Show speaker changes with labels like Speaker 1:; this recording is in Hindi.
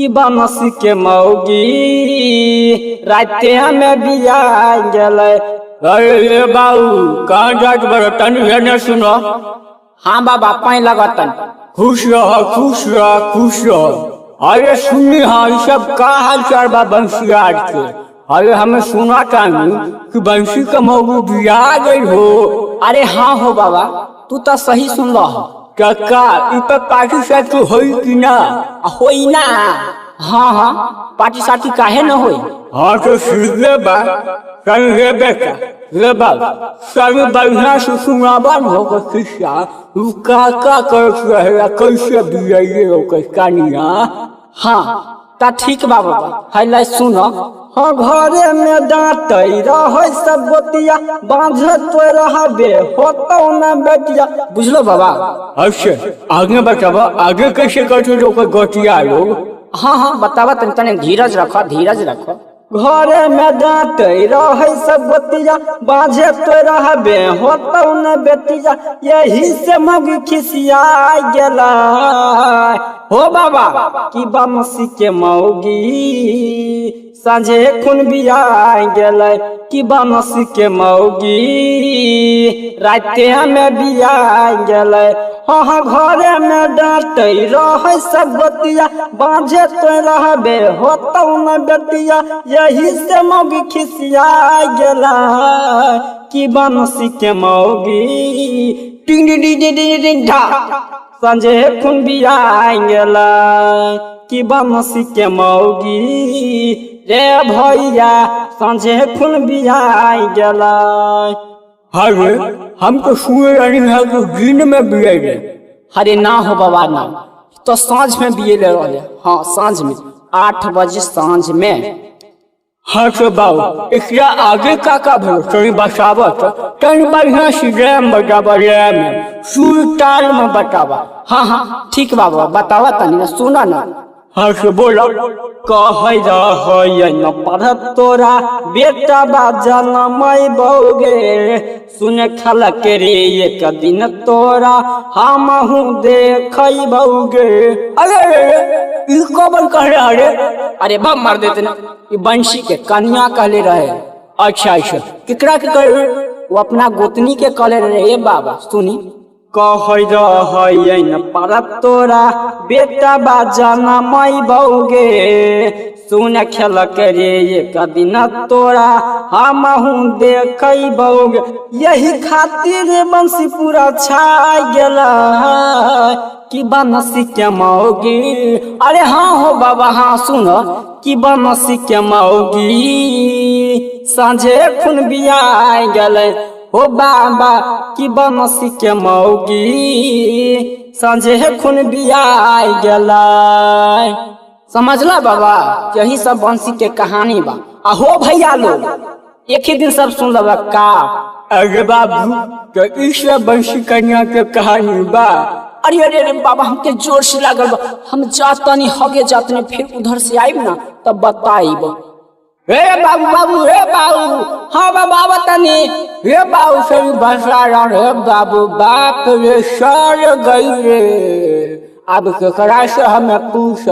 Speaker 1: कि बनसी के मौगी राते में बिया गले।
Speaker 2: अरे बाबू कहाँ जात बड़ो तन सुनो।
Speaker 1: हाँ बाबा पाई लगतन।
Speaker 2: खुश रहो खुश रहो खुश रहो। अरे सुनी हाँ ये सब का हाल चाल बा बंसी आज के। अरे हमें सुना चाहूँ कि बंसी का मौगी बिया गई हो।
Speaker 1: अरे हाँ हो बाबा तू तो सही सुन लो।
Speaker 2: काका इस पार्टी से तो होई कि ना?
Speaker 1: होई ना। हाँ हाँ पार्टी साटी काहे न होई।
Speaker 2: हाँ तो सीधे बा कल रे बेटा रे बाबा सब बढ़िया से सुनाबा हो को किस्सा तू काका कर रहे कैसे बियाइए हो कहानिया।
Speaker 1: हाँ ता ठीक बा बाबा हाईलाइट सुनो।
Speaker 2: हाँ घरे में डांटे रहे सब गोतिया बांझे तो रहबे होतो ना बेटिया।
Speaker 1: बुझलो बाबा।
Speaker 2: अच्छा आगे बतावा आगे कैसे करते लोग गोतिया लोग।
Speaker 1: हाँ हाँ बतावा तन तने धीरज रखो धीरज रखो।
Speaker 2: घरे में डांटे रहे सब गोतिया बांझे तो रहबे होतो न बेटिया यही से मौगी खिसिया गेला हो बाबा कि बमसी के मौगी साझे खून बिया गेले। कि बमसी के मौगी राते में बिया गेले। हाँ घरे में डांटे रहे सब गोतिया बांझे तो रहबे होतो न बेटिया यही से मौगी खिसिया गेला। कि बमसी के मौगी टिंग टिंग टिंग टिंग ढा संझे खून बिया गेला। कि बमसी के मौगी रे भैया संझे खून बिया गेला। अरे हम तो सुए रही तो दिन में बिया गए।
Speaker 1: अरे ना हो बाबा ना तो सांझ में बिये ले रहे। हाँ सांझ में 8 बजे सांझ में।
Speaker 2: हाँ तो बाबू एकरा आगे का भरो तनी बतावत तनी बढ़िया से रैम बतावा रैम सुर ताल में बतावा।
Speaker 1: हाँ हाँ ठीक बाबा बतावा तनी ना सुना ना।
Speaker 2: हाँ से बोला कह न पढ़ तोरा बेटा बाजा न मई बौगे सुन खल के रे एक दिन तोरा हम देख बौगे।
Speaker 1: अरे कौन कह रहे। अरे बम मार देते ना ये बंशी के कन्या कहले रहे।
Speaker 2: अच्छा अच्छा
Speaker 1: केकरा के कह वो अपना गोतनी के कहले रहे बाबा सुनी।
Speaker 2: कह न पर तोरा बेटा बाजा न मई बौगे सुन खेल करे एक दिन तोरा हम देख बौगे। यही खातिर बंसी पूरा छा गेला। कि बनसी के मौगी
Speaker 1: अरे हाँ हो बाबा हाँ सुनो।
Speaker 2: कि बनसी के मौगी सांझे खून बिया गेले हो बाबा। कि बमसी के मौगी सांझे खून बिया गेला।
Speaker 1: समझला बाबा यही सब बंसी के कहानी बा। हो भैया लोग एक ही दिन सब सुन लबा का।
Speaker 2: अरे बाबू तो इस बंसी कन्या के कहानी बा।
Speaker 1: अरे अरे अरे बाबा हमके जोर से लागल बा हम जातनी हगे जातनी फिर उधर से आइब ना तब बताइब।
Speaker 2: हे बाबू बाबू हे बाबू हाँ बाबा बतानी हे बाबू सही भाषा रे बाबू बाप रे सर गई रे अब केकरा से हमें पूछ।